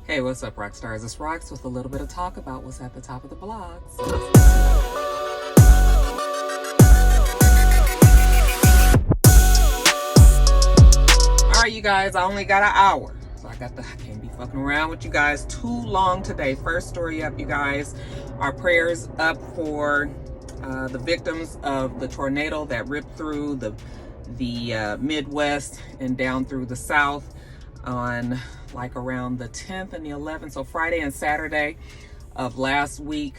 Hey, what's up, rock stars? It's Rox with a little bit of talk about what's at the top of the blogs. All right, you guys, I only got an hour, so I can't be fucking around with you guys too long today. First story up, you guys. Our prayers up for the victims of the tornado that ripped through the Midwest and down through the South on like around the 10th and the 11th, so Friday and Saturday of last week.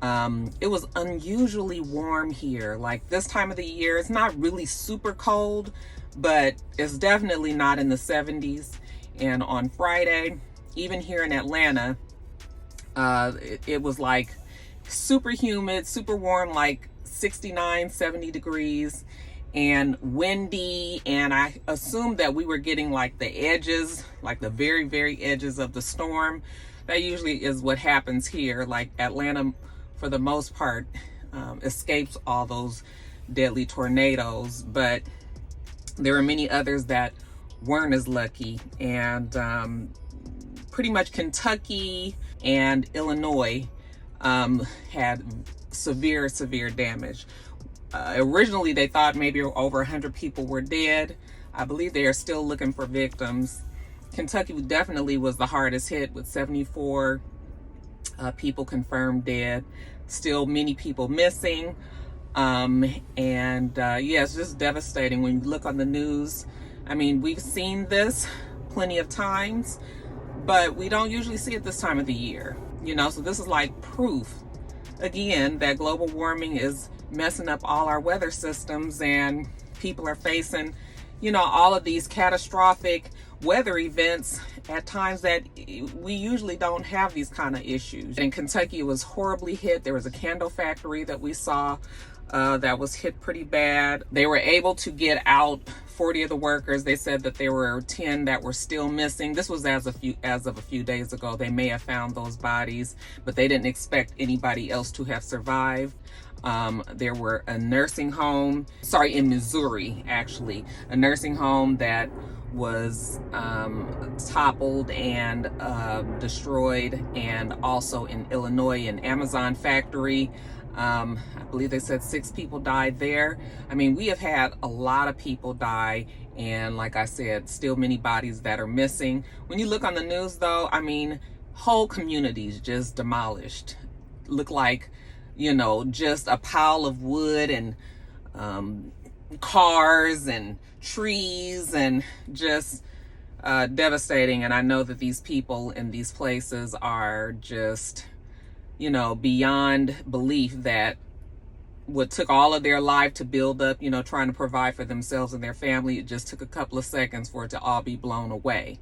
It was unusually warm here. Like this time of the year, it's not really super cold, but it's definitely not in the 70s. And on Friday, even here in Atlanta, it was like super humid, super warm, like 69, 70 degrees. And windy, and I assumed that we were getting like the edges, like the very, very edges of the storm. That usually is what happens here. Like Atlanta, for the most part, escapes all those deadly tornadoes, but there are many others that weren't as lucky. And pretty much Kentucky and Illinois had severe damage. Originally, they thought maybe over 100 people were dead. I believe they are still looking for victims. Kentucky definitely was the hardest hit with 74 people confirmed dead. Still many people missing. Yeah, it's just devastating when you look on the news. I mean, we've seen this plenty of times, but we don't usually see it this time of the year. You know, so this is like proof, again, that global warming is messing up all our weather systems, and people are facing, you know, all of these catastrophic weather events at times that we usually don't have these kind of issues. In Kentucky, it was horribly hit. There was a candle factory that we saw that was hit pretty bad. They were able to get out 40 of the workers. They said that there were 10 that were still missing. This was as of a few days ago. They may have found those bodies, but they didn't expect anybody else to have survived. There were a nursing home, in Missouri, actually, a nursing home that was toppled and destroyed, and also in Illinois, an Amazon factory. I believe they said 6 people died there. I mean, we have had a lot of people die, and like I said, still many bodies that are missing. When you look on the news, though, I mean, whole communities just demolished. Look like, you know, just a pile of wood and cars and trees, and just devastating. And I know that these people in these places are just, you know, beyond belief that what took all of their life to build up, you know, trying to provide for themselves and their family, it just took a couple of seconds for it to all be blown away.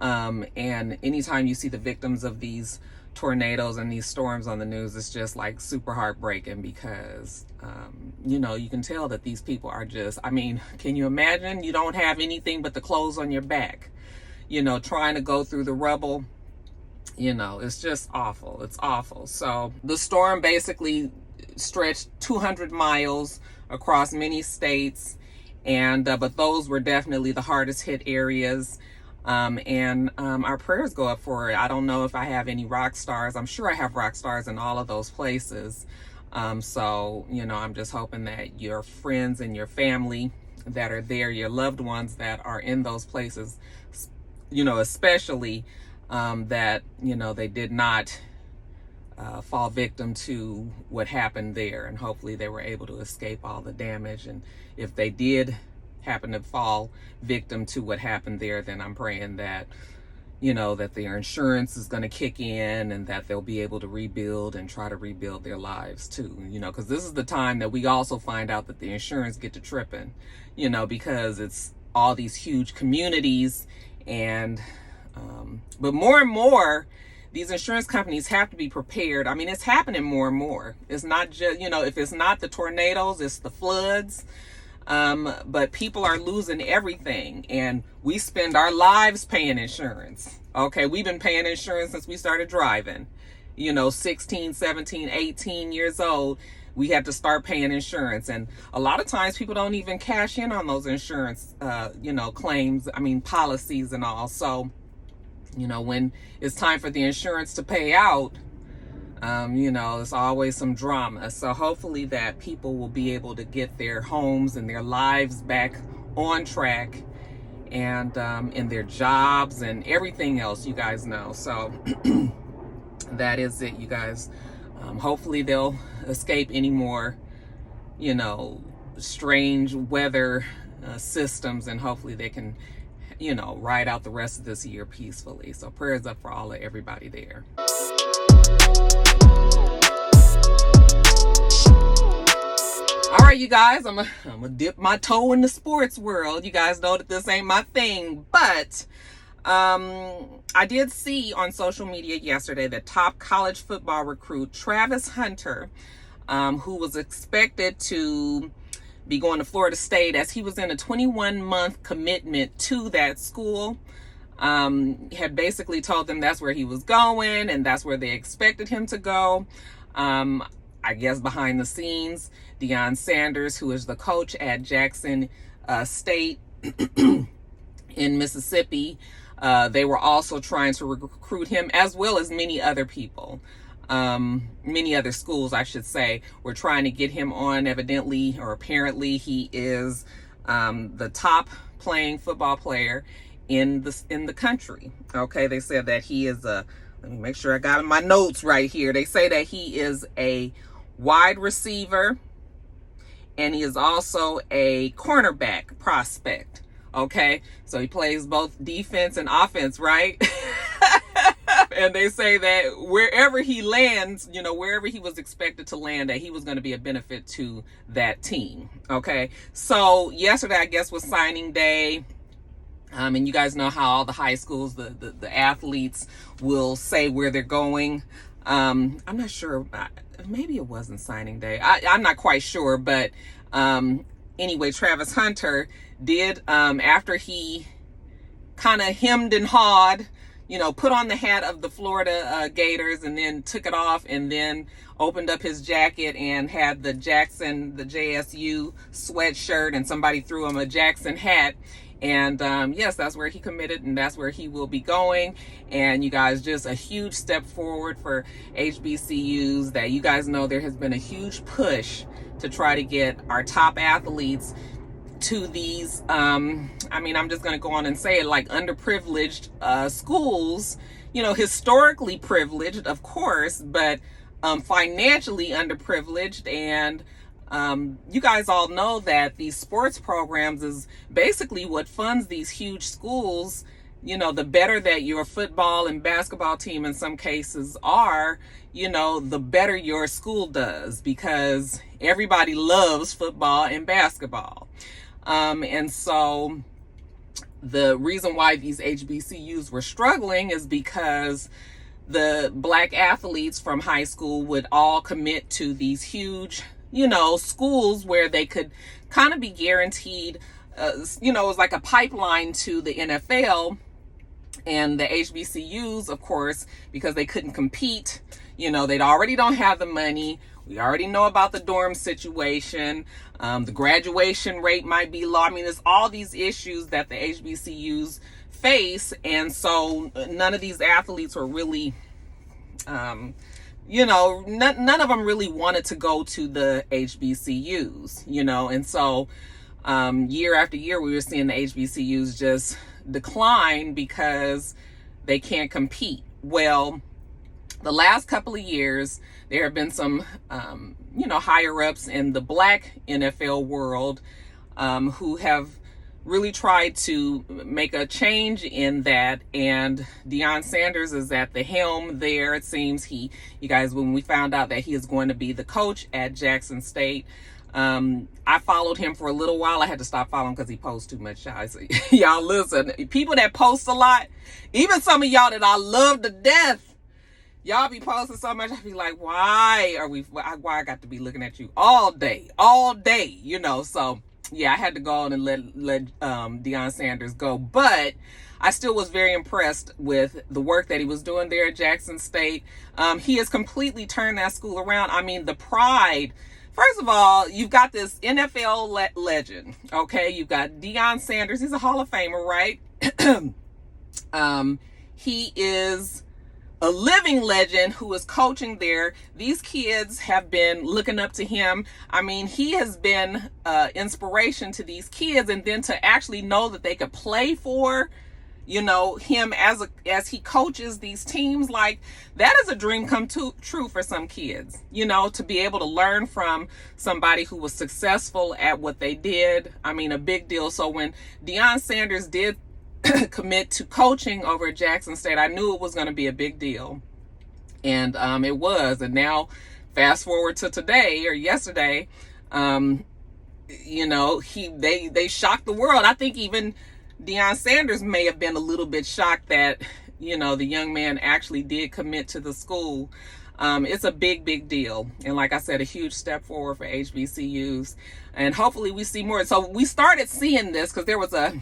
And anytime you see the victims of these tornadoes and these storms on the news, it's just like super heartbreaking, because you know, you can tell that these people are just, I mean, can you imagine? You don't have anything but the clothes on your back, you know, trying to go through the rubble. You know, it's just awful. It's awful. So the storm basically stretched 200 miles across many states, and but those were definitely the hardest hit areas. Our prayers go up for it. I don't know if I have any rock stars. I'm sure I have rock stars in all of those places. So, you know, I'm just hoping that your friends and your family that are there, your loved ones that are in those places, you know, especially that, you know, they did not fall victim to what happened there. And hopefully they were able to escape all the damage. And if they did happen to fall victim to what happened there, then I'm praying that, you know, that their insurance is going to kick in, and that they'll be able to rebuild and try to rebuild their lives too, you know, because this is the time that we also find out that the insurance get to tripping, you know, because it's all these huge communities. And but more and more, these insurance companies have to be prepared. I mean, it's happening more and more. It's not just, you know, if it's not the tornadoes, it's the floods. But people are losing everything, and we spend our lives paying insurance. Okay, we've been paying insurance since we started driving, you know, 16, 17, 18 years old. We had to start paying insurance, and a lot of times people don't even cash in on those insurance, you know, claims, I mean, policies and all. So You know, when it's time for the insurance to pay out, you know, it's always some drama. So hopefully that people will be able to get their homes and their lives back on track, and in their jobs and everything else, you guys know. So that is it, you guys. Hopefully they'll escape any more, you know, strange weather systems, and hopefully they can, you know, ride out the rest of this year peacefully. So prayers up for everybody there. All right, you guys, I'm gonna dip my toe in the sports world. You guys know that this ain't my thing, but I did see on social media yesterday that top college football recruit Travis Hunter, who was expected to be going to Florida State, as he was in a 21-month commitment to that school, had basically told them that's where he was going and that's where they expected him to go. I guess behind the scenes, Deion Sanders, who is the coach at Jackson State in Mississippi, they were also trying to recruit him, as well as many other people. Many other schools, I should say, were trying to get him on. Evidently, or apparently, he is the top playing football player in the country. Okay, they said that he is a, let me make sure I got my notes right here. They say that he is a wide receiver, and he is also a cornerback prospect. Okay, so he plays both defense and offense, right? And they say that wherever he lands, you know, wherever he was expected to land, that he was going to be a benefit to that team. Okay, so yesterday, I guess, was signing day. And you guys know how all the high schools, the athletes will say where they're going. I'm not sure. Maybe it wasn't signing day. I'm not quite sure. But anyway, Travis Hunter did, after he kind of hemmed and hawed, you know, put on the hat of the Florida Gators, and then took it off, and then opened up his jacket and had the JSU sweatshirt, and somebody threw him a Jackson hat. And yes, that's where he committed, and that's where he will be going. And you guys, just a huge step forward for HBCUs. That you guys know there has been a huge push to try to get our top athletes to these, I mean, I'm just going to go on and say it, like underprivileged schools, you know, historically privileged, of course, but financially underprivileged. And you guys all know that these sports programs is basically what funds these huge schools. You know, the better that your football and basketball team in some cases are, you know, the better your school does, because everybody loves football and basketball. And so the reason why these HBCUs were struggling is because the black athletes from high school would all commit to these huge, you know, schools where they could kind of be guaranteed, you know, it was like a pipeline to the NFL. And the HBCUs, of course, because they couldn't compete, you know, they already don't have the money. We already know about the dorm situation. The graduation rate might be low. I mean, there's all these issues that the HBCUs face. And so none of these athletes were really, you know, none of them really wanted to go to the HBCUs, you know. And so year after year, we were seeing the HBCUs just decline because they can't compete. Well, the last couple of years, there have been some, you know, higher ups in the black NFL world who have really tried to make a change in that. And Deion Sanders is at the helm there. It seems you guys, when we found out that he is going to be the coach at Jackson State, I followed him for a little while. I had to stop following because he posts too much. Y'all listen, people that post a lot, even some of y'all that I love to death, y'all be posting so much. I be like, why I got to be looking at you all day, you know? So yeah, I had to go on and let Deion Sanders go, but I still was very impressed with the work that he was doing there at Jackson State. He has completely turned that school around. I mean, the pride. First of all, you've got this NFL legend, okay? You've got Deion Sanders. He's a Hall of Famer, right? He is a living legend who is coaching there. These kids have been looking up to him. I mean, he has been inspiration to these kids, and then to actually know that they could play for, you know, him as he coaches these teams, like, that is a dream come true for some kids, you know, to be able to learn from somebody who was successful at what they did. I mean, a big deal. So when Deion Sanders did commit to coaching over at Jackson State, I knew it was going to be a big deal, and it was. And now fast forward to today or yesterday, you know, they shocked the world. I think even Deion Sanders may have been a little bit shocked that, you know, the young man actually did commit to the school. It's a big deal, and like I said, a huge step forward for HBCUs, and hopefully we see more. So we started seeing this because there was a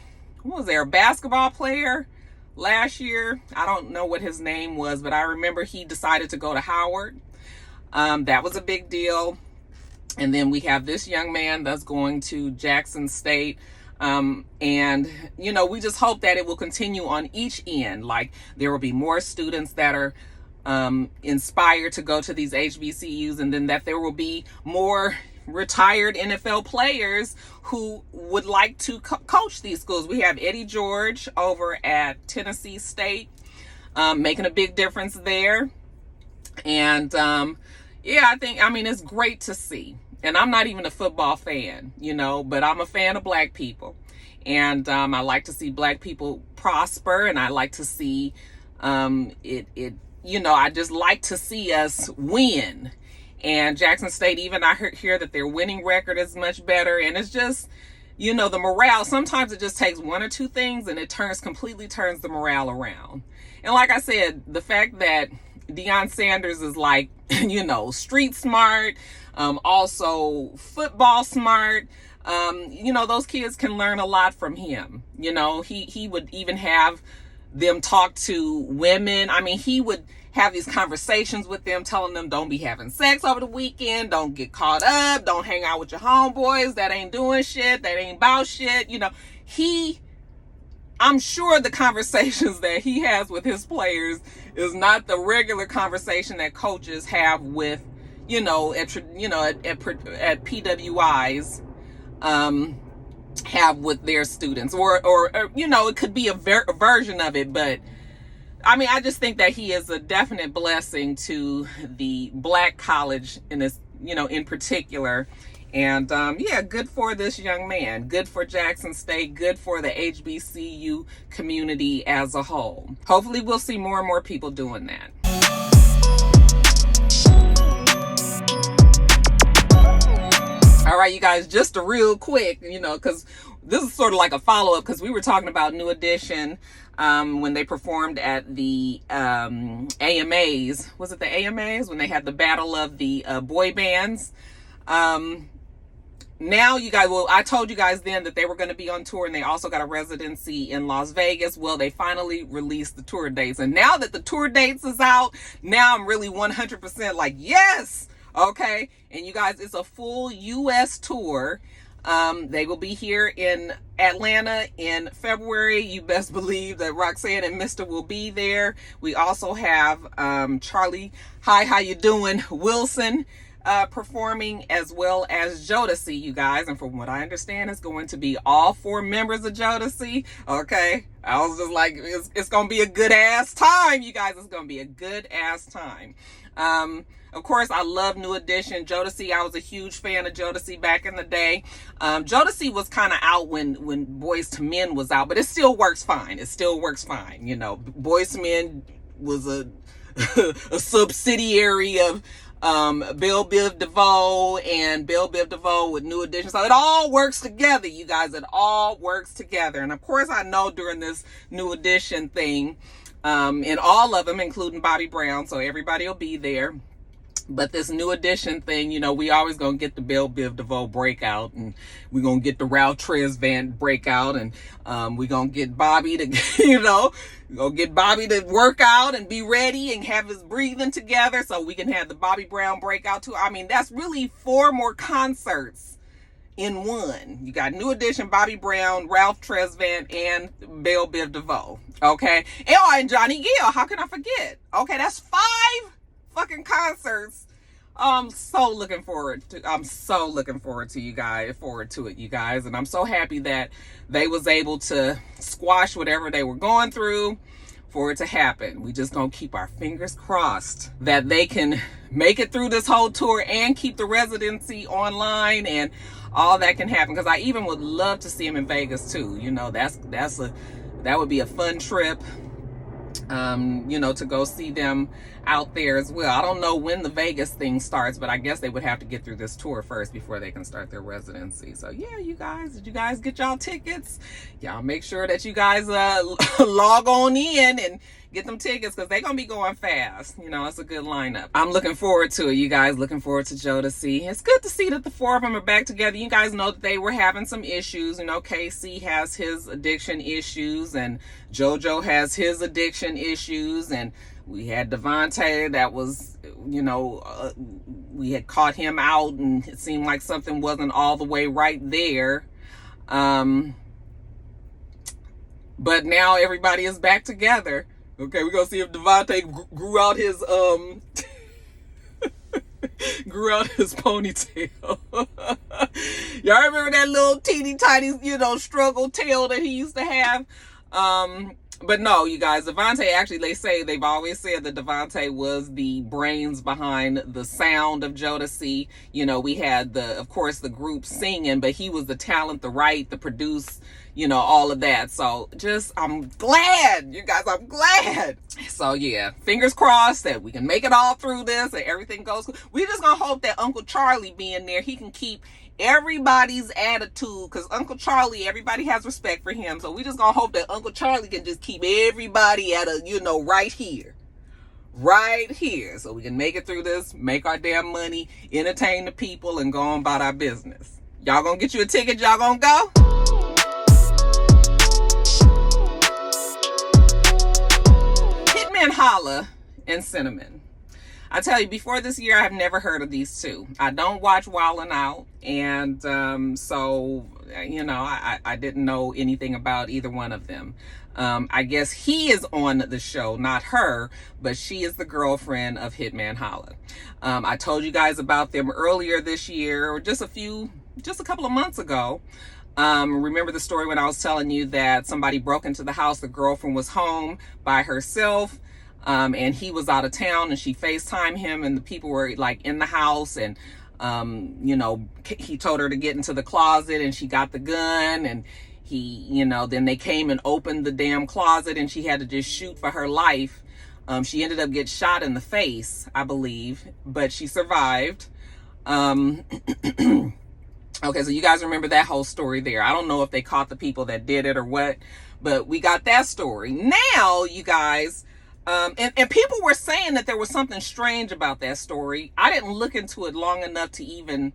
basketball player last year. I don't know what his name was, but I remember he decided to go to Howard. That was a big deal. And then we have this young man that's going to Jackson State. And, you know, we just hope that it will continue on each end. Like, there will be more students that are inspired to go to these HBCUs, and then that there will be more retired NFL players who would like to coach these schools. We have Eddie George over at Tennessee State, making a big difference there. And yeah, I mean, it's great to see. And I'm not even a football fan, you know, but I'm a fan of Black people. And I like to see Black people prosper, and I like to see it, you know, I just like to see us win. And Jackson State, even I hear that their winning record is much better. And it's just, you know, the morale, sometimes it just takes one or two things and it completely turns the morale around. And like I said, the fact that Deion Sanders is like, you know, street smart, also football smart, you know, those kids can learn a lot from him. You know, he would even have them talk to women. I mean, he would have these conversations with them, telling them, don't be having sex over the weekend, don't get caught up, don't hang out with your homeboys that ain't doing shit, that ain't about shit. You know, I'm sure the conversations that he has with his players is not the regular conversation that coaches have with, you know, at PWIs, have with their students, or you know, it could be a version of it. But I mean, I just think that he is a definite blessing to the Black college in this, you know, in particular. And yeah, good for this young man, good for Jackson State, good for the HBCU community as a whole. Hopefully we'll see more and more people doing that. All right, you guys, just a real quick, you know, because this is sort of like a follow-up, because we were talking about New Edition when they performed at the AMAs. Was it the AMAs? When they had the battle of the boy bands. Now, you guys, well, I told you guys then that they were going to be on tour, and they also got a residency in Las Vegas. Well, they finally released the tour dates. And now that the tour dates is out, now I'm really 100% like, yes! Okay, and you guys, it's a full U.S. tour. They will be here in Atlanta in February. You best believe that Roxanne and Mr. will be there. We also have Charlie, hi, how you doing, Wilson, performing, as well as Jodeci, you guys. And from what I understand, it's going to be all 4 members of Jodeci. Okay, I was just like, it's going to be a good ass time, you guys. It's going to be a good ass time. Of course, I love New Edition. Jodeci, I was a huge fan of Jodeci back in the day. Jodeci was kind of out when Boyz II Men was out, but it still works fine. It still works fine. You know, Boyz II Men was a subsidiary of Bell Biv DeVoe, and Bell Biv DeVoe with New Edition. So it all works together, you guys. It all works together. And of course, I know during this New Edition thing, and all of them, including Bobby Brown, so everybody will be there. But this New Edition thing, you know, we always gonna get the Bell Biv DeVoe breakout, and we're gonna get the Ralph Tresvant breakout, and we're gonna get Bobby to, you know, go get Bobby to work out and be ready and have his breathing together, so we can have the Bobby Brown breakout too. I mean, that's really 4 more concerts in one. You got New Edition, Bobby Brown, Ralph Tresvant, and Blvd. Okay. And Johnny Gill. How can I forget? Okay, that's 5 fucking concerts. I'm so looking forward to you guys, and I'm so happy that they was able to squash whatever they were going through for it to happen. We just gonna keep our fingers crossed that they can make it through this whole tour and keep the residency online, and all that can happen, because I even would love to see him in Vegas too. You know, that would be a fun trip, you know, to go see them out there as well. I don't know when the Vegas thing starts, but I guess they would have to get through this tour first before they can start their residency. So yeah, you guys, did you guys get y'all tickets? Y'all make sure that you guys log on in and get them tickets, because they're gonna be going fast. You know, it's a good lineup. I'm looking forward to it, you guys. Looking forward to Jodeci. It's good to see that the 4 of them are back together. You guys know that they were having some issues. You know, Casey has his addiction issues, and JoJo has his addiction issues, and we had Devontae that was, you know, we had caught him out, and it seemed like something wasn't all the way right there. But now everybody is back together. Okay, we're gonna see if Devontae grew out his ponytail. Y'all remember that little teeny tiny, you know, struggle tail that he used to have? But no, you guys, Devontae, actually, they've always said that Devontae was the brains behind the sound of Jodeci. You know, we had of course, the group singing, but he was the talent, the write, the produce, you know, all of that. So I'm glad, you guys, I'm glad. So yeah, fingers crossed that we can make it all through this and everything goes. We're just gonna hope that Uncle Charlie being there, he can keep everybody's attitude, because Uncle Charlie, everybody has respect for him. So we just gonna hope that Uncle Charlie can just keep everybody at a, you know, right here, so we can make it through this, make our damn money, entertain the people, and go on about our business. Y'all gonna get you a ticket? Y'all gonna go? Hitman&Cynnamin. I tell you, before this year, I've never heard of these two. I don't watch Wild 'N Out, and so, you know, I didn't know anything about either one of them. I guess he is on the show, not her, but she is the girlfriend of Hitman&Holla. I told you guys about them earlier this year, or just a couple of months ago. Remember the story when I was telling you that somebody broke into the house, the girlfriend was home by herself, and he was out of town, and she FaceTimed him, and the people were like in the house, and you know, he told her to get into the closet, and she got the gun, and he, you know, then they came and opened the damn closet, and she had to just shoot for her life. She ended up getting shot in the face, I believe, but she survived. Okay, so you guys remember that whole story there. I don't know if they caught the people that did it or what, but we got that story. Now, you guys, and people were saying that there was something strange about that story. I didn't look into it long enough to even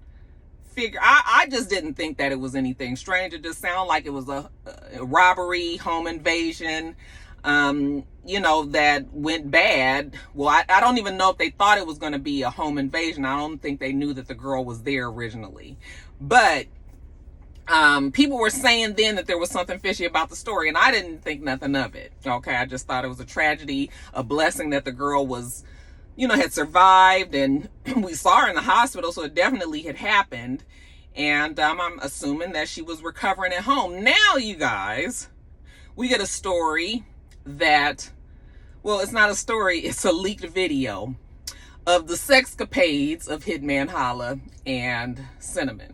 figure. I just didn't think that it was anything strange. It just sounded like it was a robbery, home invasion, you know, that went bad. Well, I don't even know if they thought it was going to be a home invasion. I don't think they knew that the girl was there originally. But people were saying then that there was something fishy about the story, and I didn't think nothing of it. Okay, I just thought it was a tragedy, a blessing that the girl was, you know, had survived, and we saw her in the hospital, so it definitely had happened. And I'm assuming that she was recovering at home. Now, you guys, we get a story that, well, it's not a story, it's a leaked video of the sexcapades of Hitman&Holla and Cynnamin.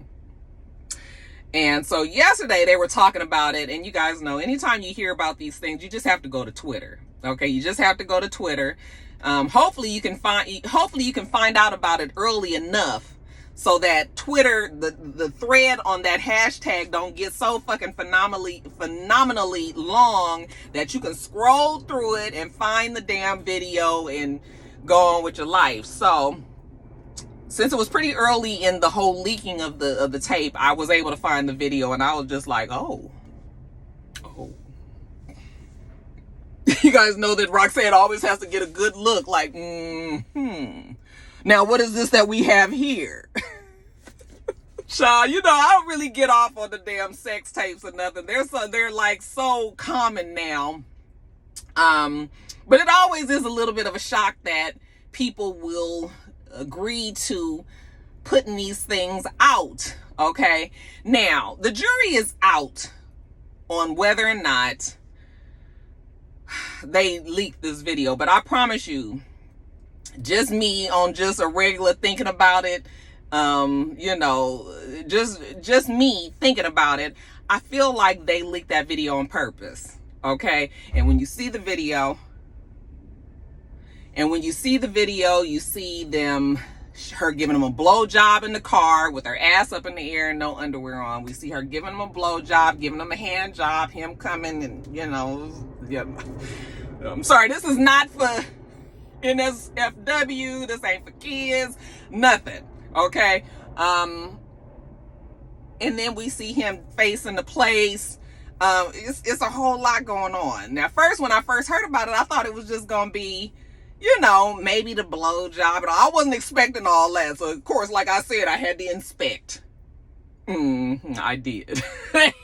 And so yesterday they were talking about it, and you guys know, anytime you hear about these things, you just have to go to Twitter. Okay, you just have to go to Twitter. Hopefully you can find out about it early enough so that Twitter, the thread on that hashtag don't get so fucking phenomenally long that you can scroll through it and find the damn video and go on with your life. So since it was pretty early in the whole leaking of the tape, I was able to find the video, and I was just like, oh. You guys know that Roxanne always has to get a good look, like, Now, what is this that we have here? Child, you know, I don't really get off on the damn sex tapes or nothing. They're like so common now. But it always is a little bit of a shock that people will agree to putting these things out. Okay. Now, the jury is out on whether or not they leaked this video, but I promise you, just me on just a regular thinking about it, you know, just me thinking about it, I feel like they leaked that video on purpose. Okay. And when you see the video, you see her giving him a blowjob in the car with her ass up in the air and no underwear on. We see her giving him a blowjob, giving him a hand job, him coming and, you know, yeah. I'm sorry, this is not for NSFW, this ain't for kids, nothing, okay? And then we see him facing the place. It's a whole lot going on. Now, when I first heard about it, I thought it was just gonna be, you know, maybe the blowjob. I wasn't expecting all that. So, of course, like I said, I had to inspect. I did.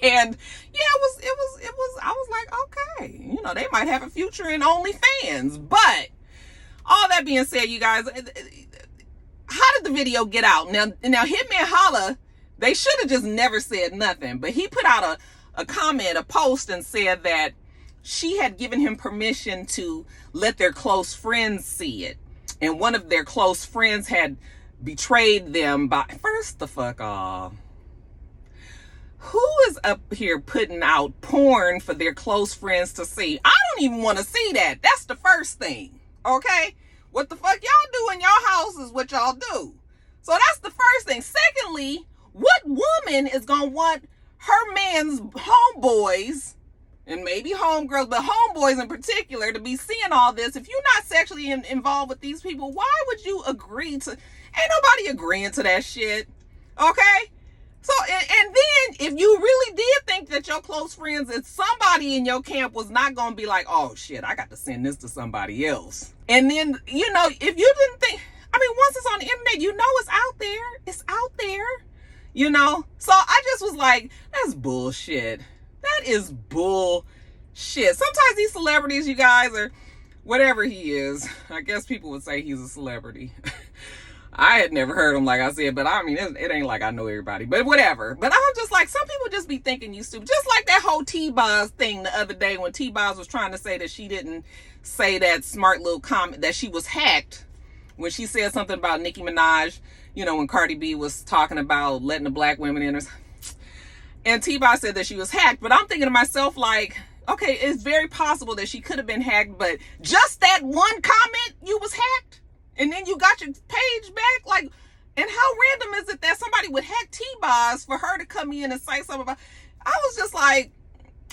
And yeah, I was like, okay, you know, they might have a future in OnlyFans. But all that being said, you guys, how did the video get out? Now Hitman Holla, they should have just never said nothing. But he put out a comment, a post, and said that she had given him permission to let their close friends see it. And one of their close friends had betrayed them by... First the fuck off. Who is up here putting out porn for their close friends to see? I don't even want to see that. That's the first thing. Okay? What the fuck y'all do in your house is what y'all do. So that's the first thing. Secondly, what woman is going to want her man's homeboys, and maybe homegirls, but homeboys in particular, to be seeing all this? If you're not sexually involved with these people, why would you agree to... Ain't nobody agreeing to that shit. Okay? So, and then, if you really did think that your close friends and somebody in your camp was not going to be like, oh shit, I got to send this to somebody else. And then, you know, if you didn't think... I mean, once it's on the internet, you know it's out there. It's out there. You know? So, I just was like, that's bullshit. That is bullshit. Sometimes these celebrities, you guys, are whatever he is. I guess people would say he's a celebrity. I had never heard him, like I said, but I mean, it ain't like I know everybody, but whatever. But I'm just like, some people just be thinking you stupid. Just like that whole T-Boz thing the other day when T-Boz was trying to say that she didn't say that smart little comment, that she was hacked, when she said something about Nicki Minaj, you know, when Cardi B was talking about letting the black women in. And T-Boz said that she was hacked. But I'm thinking to myself, like, okay, it's very possible that she could have been hacked, but just that one comment, you was hacked? And then you got your page back? Like, and how random is it that somebody would hack T-Boz for her to come in and say something about... I was just like,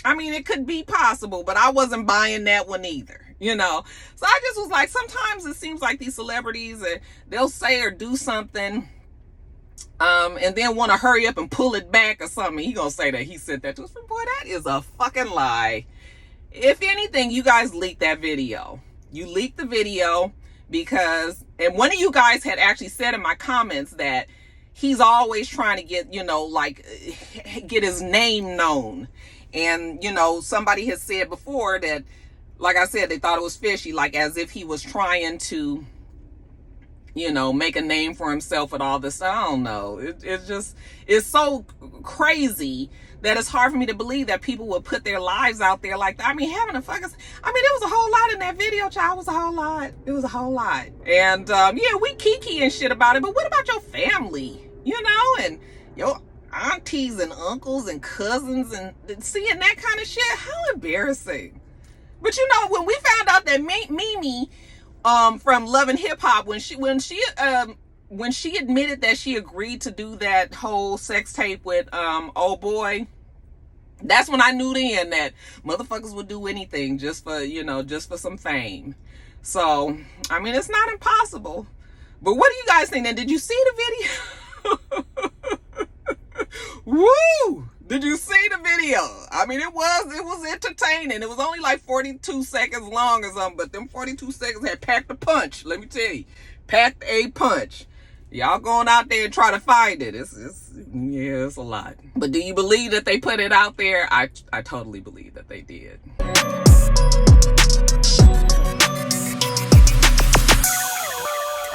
I mean, it could be possible, but I wasn't buying that one either, you know? So I just was like, sometimes it seems like these celebrities, they'll say or do something, and then want to hurry up and pull it back or something. He gonna say that he said that to us. Boy, that is a fucking lie. If anything, you guys leaked that video. You leaked the video because, and one of you guys had actually said in my comments that he's always trying to get, you know, like, get his name known. And, you know, somebody has said before that, like I said, they thought it was fishy, like as if he was trying to, you know, make a name for himself and all this. I don't know. It's just, it's so crazy that it's hard for me to believe that people would put their lives out there like that. I mean, having a fucking... I mean, there was a whole lot in that video, child. It was a whole lot. It was a whole lot. And, yeah, we kiki and shit about it, but what about your family? You know, and your aunties and uncles and cousins and seeing that kind of shit? How embarrassing. But, you know, when we found out that Mimi from Love and Hip Hop, when she admitted that she agreed to do that whole sex tape with old boy, that's when I knew then that motherfuckers would do anything just for, you know, just for some fame. So, I mean, it's not impossible. But what do you guys think? Now, did you see the video? Woo! Did you see the video? I mean, it was entertaining. It was only like 42 seconds long or something, but them 42 seconds had packed a punch. Let me tell you, packed a punch. Y'all going out there and try to find it. Yeah, it's a lot. But do you believe that they put it out there? I totally believe that they did.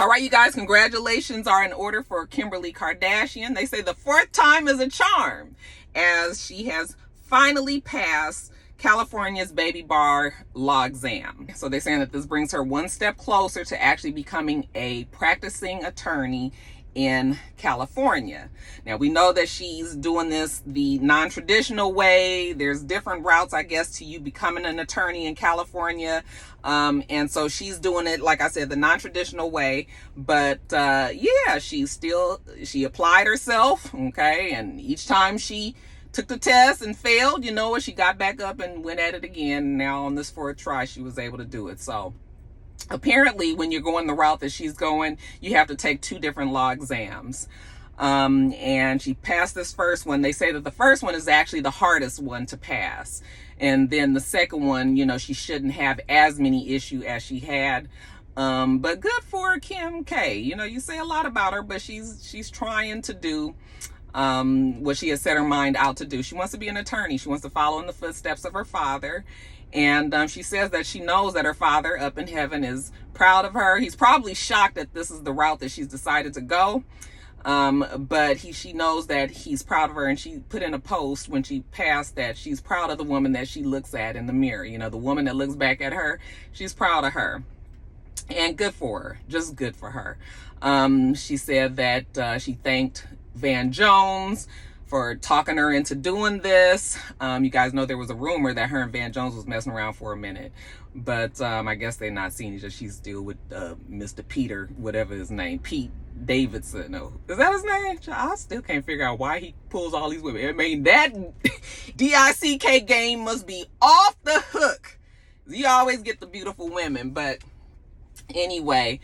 All right, you guys, congratulations are in order for Kimberly Kardashian. They say the 4th time is a charm, as she has finally passed California's baby bar law exam. So they're saying that this brings her one step closer to actually becoming a practicing attorney in California. Now, we know that she's doing this the non-traditional way. There's different routes, I guess, to you becoming an attorney in California. And so she's doing it, like I said, the non-traditional way. But yeah, she applied herself, okay? And each time she took the test and failed, you know what, she got back up and went at it again. Now on this 4th try, she was able to do it. So apparently when you're going the route that she's going, you have to take 2 different law exams. And she passed this first one. They say that the first one is actually the hardest one to pass. And then the second one, you know, she shouldn't have as many issues as she had. But good for Kim K. You know, you say a lot about her, but she's trying to do what she has set her mind out to do. She wants to be an attorney. She wants to follow in the footsteps of her father. And she says that she knows that her father up in heaven is proud of her. He's probably shocked that this is the route that she's decided to go. But she knows that he's proud of her. And she put in a post when she passed that she's proud of the woman that she looks at in the mirror. You know, the woman that looks back at her, she's proud of her. And good for her, just good for her. She said that she thanked Van Jones for talking her into doing this. You guys know there was a rumor that her and Van Jones was messing around for a minute, but I guess they're not seeing each other. She's still with Mr. Peter, whatever his name, Pete Davidson. No, is that his name? I still can't figure out why he pulls all these women. I mean, that DICK game must be off the hook. You always get the beautiful women, but anyway,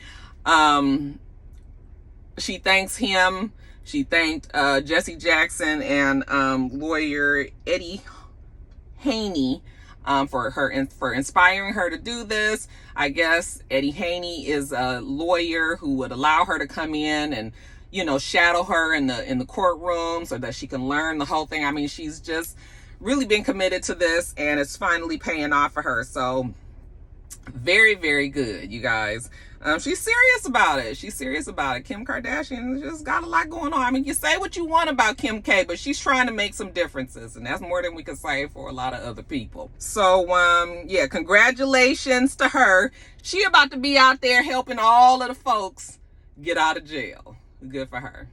she thanks him. She thanked Jesse Jackson and lawyer Eddie Haney for inspiring her to do this. I guess Eddie Haney is a lawyer who would allow her to come in and, you know, shadow her in the courtroom so that she can learn the whole thing. I mean, she's just really been committed to this, and it's finally paying off for her. So very, very good, you guys. She's serious about it. She's serious about it. Kim Kardashian just got a lot going on. I mean, you say what you want about Kim K, but she's trying to make some differences, and that's more than we can say for a lot of other people. So, yeah, congratulations to her. She about to be out there helping all of the folks get out of jail. Good for her.